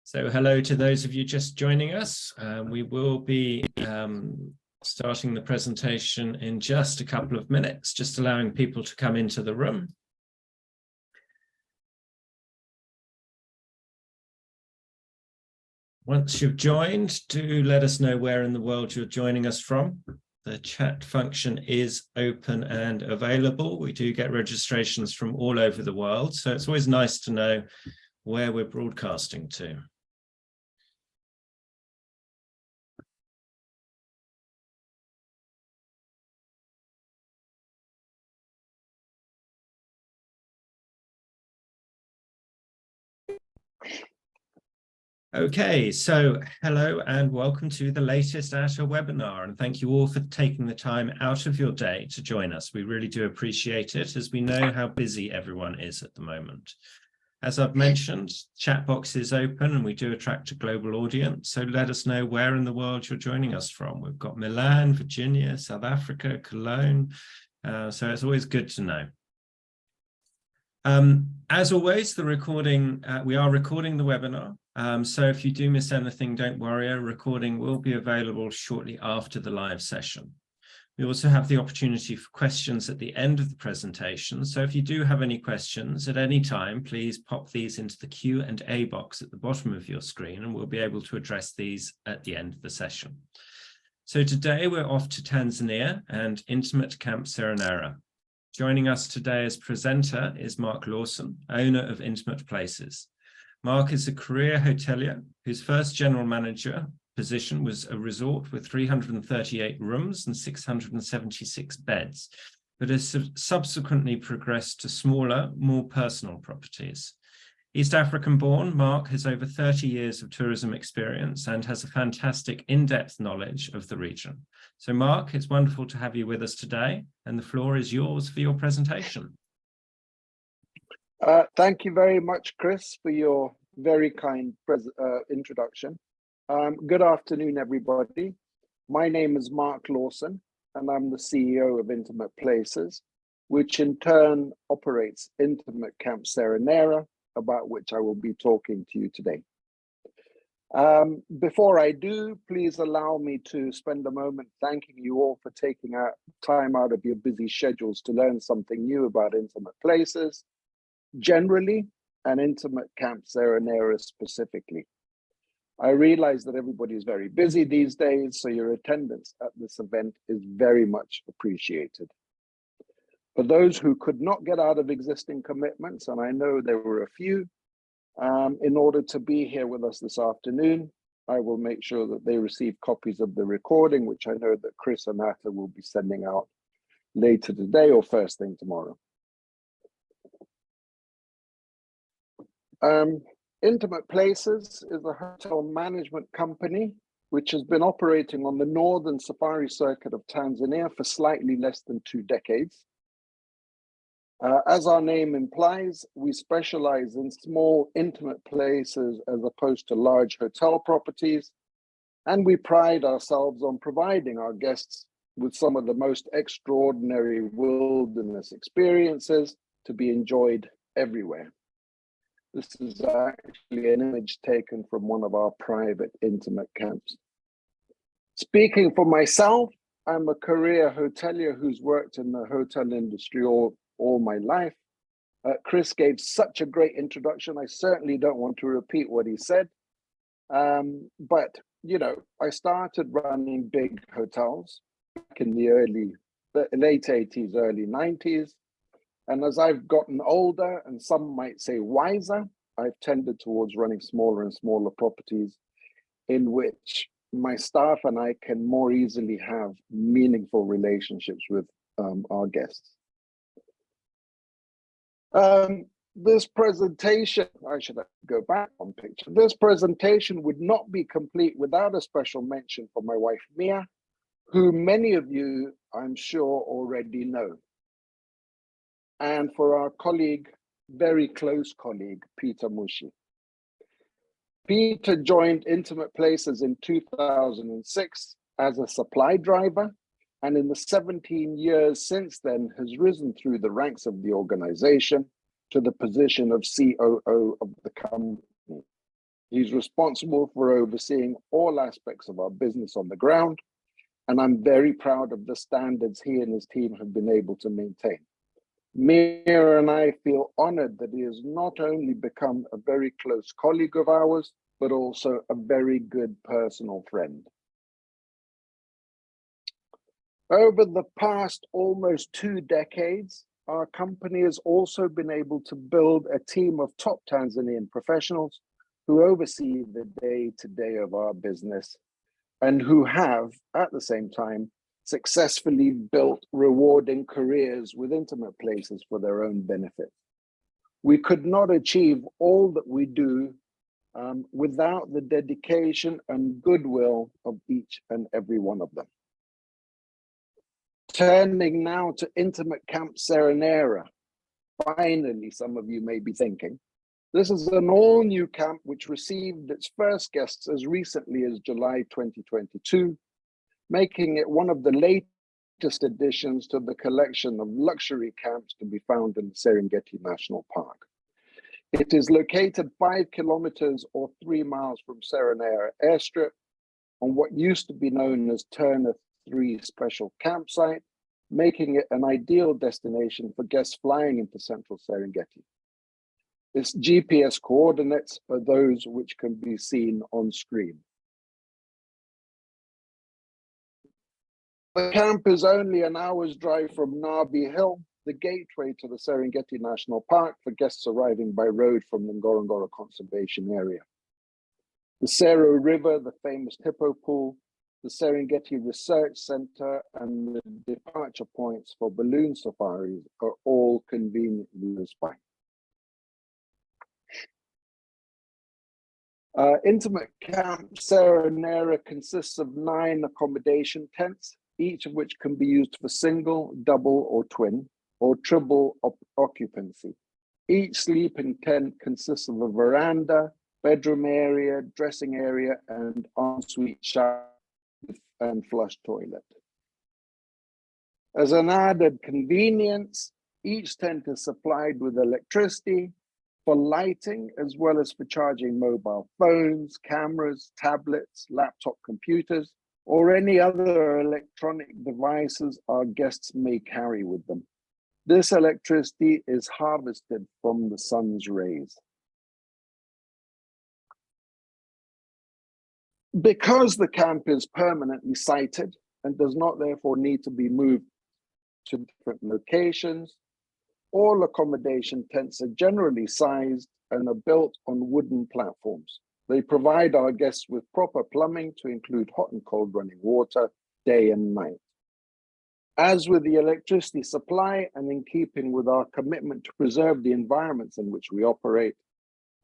So hello to those of you just joining us. We will be starting the presentation in just a couple of minutes, just allowing people to come into the room. Once you've joined, do let us know where in the world you're joining us from. The chat function is open and available. We do get registrations from all over the world, so it's always nice to know where we're broadcasting to. Okay, so hello and welcome to the latest ATTA webinar, and thank you all for taking the time out of your day to join us. We really do appreciate it, as we know how busy everyone is at the moment. As I've mentioned, chat box is open and we do attract a global audience, so let us know where in the world you're joining us from. We've got Milan, Virginia, South Africa, Cologne, so it's always good to know. As always, the recording, we are recording the webinar. So if you do miss anything, don't worry, a recording will be available shortly after the live session. We also have the opportunity for questions at the end of the presentation. So if you do have any questions at any time, please pop these into the Q&A box at the bottom of your screen, and we'll be able to address these at the end of the session. So today we're off to Tanzania and intimate Camp Seronera. Joining us today as presenter is Mark Lawson, owner of Intimate Places. Mark is a career hotelier whose first general manager position was a resort with 338 rooms and 676 beds, but has subsequently progressed to smaller, more personal properties. East African born, Mark has over 30 years of tourism experience and has a fantastic in-depth knowledge of the region. So Mark, it's wonderful to have you with us today, and the floor is yours for your presentation. Thank you very much, Chris, for your very kind introduction. Good afternoon, everybody. My name is Mark Lawson, and I'm the CEO of Intimate Places, which in turn operates Intimate Camp Seronera, about which I will be talking to you today. Before I do, please allow me to spend a moment thanking you all for taking time out of your busy schedules to learn something new about Intimate Places generally, and Intimate Camp Seronera specifically. I realize that everybody is very busy these days, so your attendance at this event is very much appreciated. For those who could not get out of existing commitments, and I know there were a few, in order to be here with us this afternoon, I will make sure that they receive copies of the recording, which I know that Chris and ATTA will be sending out later today or first thing tomorrow. Intimate Places is a hotel management company which has been operating on the northern safari circuit of Tanzania for slightly less than 2 decades. As our name implies, we specialize in small, intimate places as opposed to large hotel properties, and we pride ourselves on providing our guests with some of the most extraordinary wilderness experiences to be enjoyed everywhere. This is actually an image taken from one of our private intimate camps. Speaking for myself, I'm a career hotelier who's worked in the hotel industry all my life. Chris gave such a great introduction. I certainly don't want to repeat what he said. But, you know, I started running big hotels back in the late 80s, early 90s. And as I've gotten older, and some might say wiser, I've tended towards running smaller and smaller properties in which my staff and I can more easily have meaningful relationships with our guests. This presentation, I should go back one picture. This presentation would not be complete without a special mention for my wife, Mia, who many of you, I'm sure, already know. And for our colleague, very close colleague, Peter Mushi. Peter joined Intimate Places in 2006 as a supply driver, and in the 17 years since then has risen through the ranks of the organization to the position of COO of the company. He's responsible for overseeing all aspects of our business on the ground, and I'm very proud of the standards he and his team have been able to maintain. Mia and I feel honored that he has not only become a very close colleague of ours, but also a very good personal friend. Over the past almost 2 decades, our company has also been able to build a team of top Tanzanian professionals who oversee the day-to-day of our business and who have, at the same time, successfully built rewarding careers with intimate places for their own benefit. We could not achieve all that we do without the dedication and goodwill of each and every one of them. Turning now to Intimate Camp Seronera. Finally, some of you may be thinking, this is an all-new camp which received its first guests as recently as July 2022, making it one of the latest additions to the collection of luxury camps to be found in the Serengeti National Park. It is located 5 kilometers or 3 miles from Seronera Airstrip on what used to be known as Turner 3 Special Campsite, making it an ideal destination for guests flying into central Serengeti. Its GPS coordinates are those which can be seen on screen. The camp is only an hour's drive from Nabi Hill, the gateway to the Serengeti National Park for guests arriving by road from the Ngorongoro Conservation Area. The Serengeti River, the famous Hippo pool, the Serengeti Research Centre, and the departure points for balloon safaris are all conveniently close by. Intimate Camp Seronera consists of 9 accommodation tents, each of which can be used for single, double, or twin, or triple occupancy. Each sleeping tent consists of a veranda, bedroom area, dressing area, and ensuite shower and flush toilet. As an added convenience, each tent is supplied with electricity for lighting, as well as for charging mobile phones, cameras, tablets, laptop computers, or any other electronic devices our guests may carry with them. This electricity is harvested from the sun's rays. Because the camp is permanently sited and does not therefore need to be moved to different locations, all accommodation tents are generally sized and are built on wooden platforms. They provide our guests with proper plumbing to include hot and cold running water, day and night. As with the electricity supply, and in keeping with our commitment to preserve the environments in which we operate,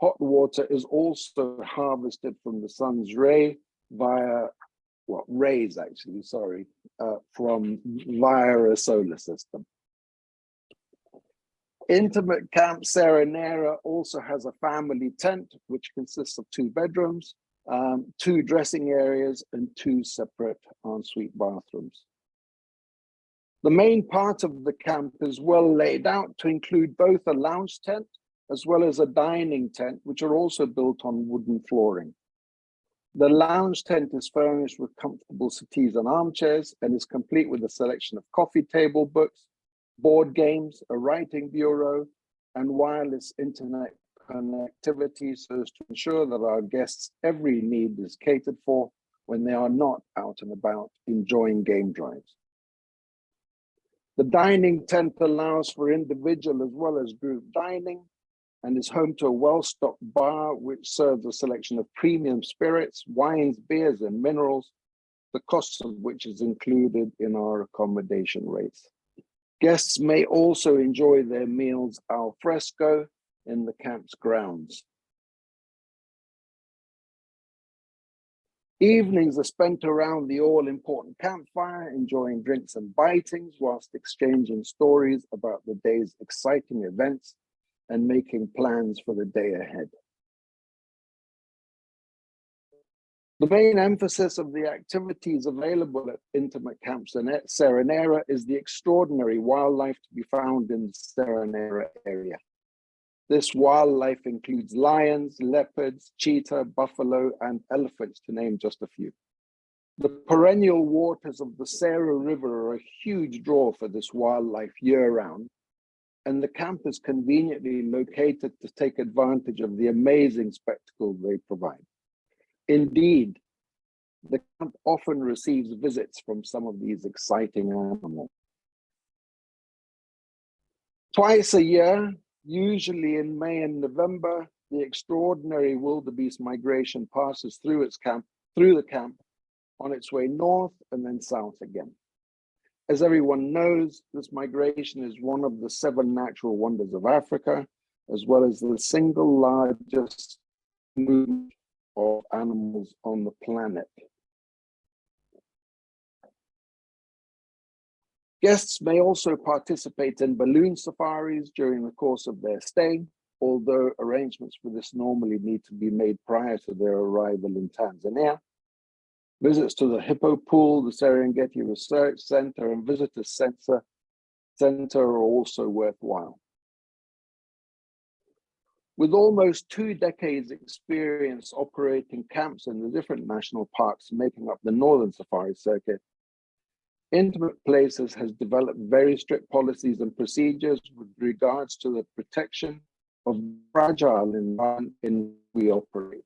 hot water is also harvested from the sun's rays via a solar system. Intimate Camp Seronera also has a family tent, which consists of 2 bedrooms, 2 dressing areas, and 2 separate ensuite bathrooms. The main part of the camp is well laid out to include both a lounge tent as well as a dining tent, which are also built on wooden flooring. The lounge tent is furnished with comfortable settees and armchairs and is complete with a selection of coffee table books, board games, a writing bureau, and wireless internet connectivity so as to ensure that our guests' every need is catered for when they are not out and about enjoying game drives. The dining tent allows for individual as well as group dining and is home to a well-stocked bar which serves a selection of premium spirits, wines, beers, and minerals, the cost of which is included in our accommodation rates. Guests may also enjoy their meals al fresco in the camp's grounds. Evenings are spent around the all-important campfire, enjoying drinks and bitings whilst exchanging stories about the day's exciting events and making plans for the day ahead. The main emphasis of the activities available at Intimate Camp Seronera is the extraordinary wildlife to be found in the Seronera area. This wildlife includes lions, leopards, cheetah, buffalo, and elephants, to name just a few. The perennial waters of the Seronera River are a huge draw for this wildlife year-round, and the camp is conveniently located to take advantage of the amazing spectacle they provide. Indeed, the camp often receives visits from some of these exciting animals. Twice a year, usually in May and November, the extraordinary wildebeest migration passes through the camp on its way north and then south again. As everyone knows, this migration is one of the 7 natural wonders of Africa, as well as the single largest movement of animals on the planet. Guests may also participate in balloon safaris during the course of their stay, although arrangements for this normally need to be made prior to their arrival in Tanzania. Visits to the Hippo pool, the Serengeti Research Centre, and Visitor Centre are also worthwhile. With almost 2 decades experience operating camps in the different national parks making up the Northern Safari Circuit, Intimate Places has developed very strict policies and procedures with regards to the protection of fragile environment in which we operate.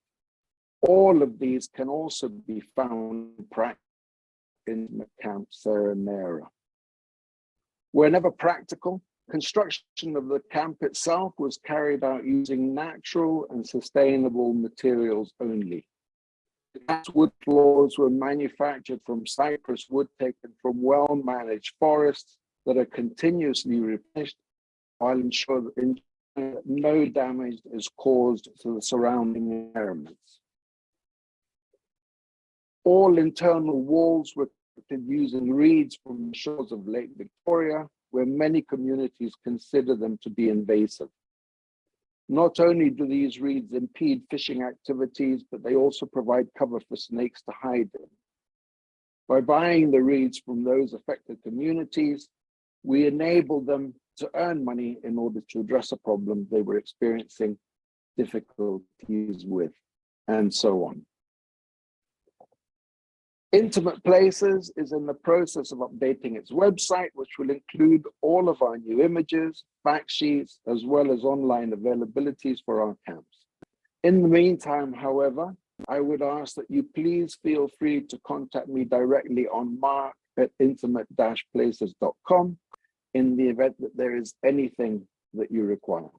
All of these can also be found in practice in Camp Seronera. Whenever practical, construction of the camp itself was carried out using natural and sustainable materials only. The wood floors were manufactured from cypress wood taken from well-managed forests that are continuously replenished while ensuring that no damage is caused to the surrounding environments. All internal walls were constructed using reeds from the shores of Lake Victoria, where many communities consider them to be invasive. Not only do these reeds impede fishing activities, but they also provide cover for snakes to hide in. By buying the reeds from those affected communities, we enable them to earn money in order to address a problem they were experiencing difficulties with, and so on. Intimate Places is in the process of updating its website, which will include all of our new images, fact sheets, as well as online availabilities for our camps. In the meantime, however, I would ask that you please feel free to contact me directly on mark@intimate-places.com in the event that there is anything that you require.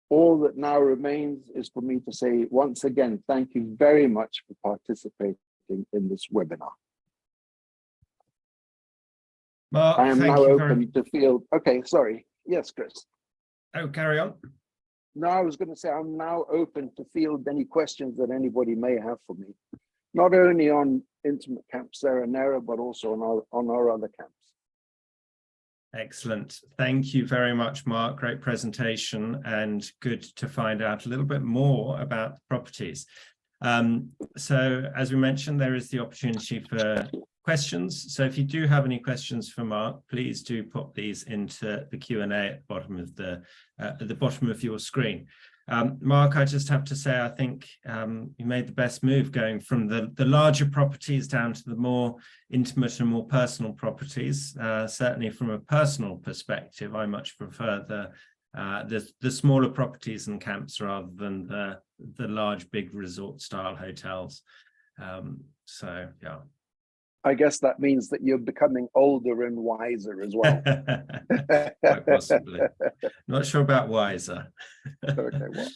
All that now remains is for me to say once again, thank you very much for participating in this webinar. Mark, I am now open to field. Okay, sorry. Yes, Chris. Oh, carry on. No, I was going to say I'm now open to field any questions that anybody may have for me, not only on Intimate Camp Seronera, but also on our other camps. Excellent. Thank you very much, Mark. Great presentation and good to find out a little bit more about the properties. So as we mentioned, there is the opportunity for questions. So if you do have any questions for Mark, please do put these into the Q&A at the bottom of your screen. Mark, I just have to say, I think you made the best move going from the larger properties down to the more intimate and more personal properties. Certainly from a personal perspective, I much prefer the smaller properties and camps rather than the large, big resort style hotels. So, yeah. I guess that means that you're becoming older and wiser as well. Quite possibly. Not sure about wiser. Okay, well.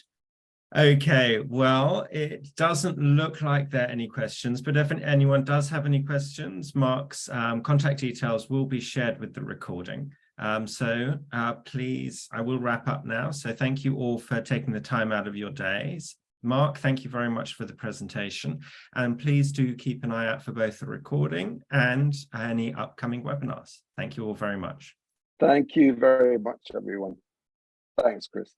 Okay, well, it doesn't look like there are any questions, but if anyone does have any questions, Mark's contact details will be shared with the recording. So please, I will wrap up now. So thank you all for taking the time out of your days. Mark, thank you very much for the presentation. And please do keep an eye out for both the recording and any upcoming webinars. Thank you all very much. Thank you very much, everyone. Thanks, Chris.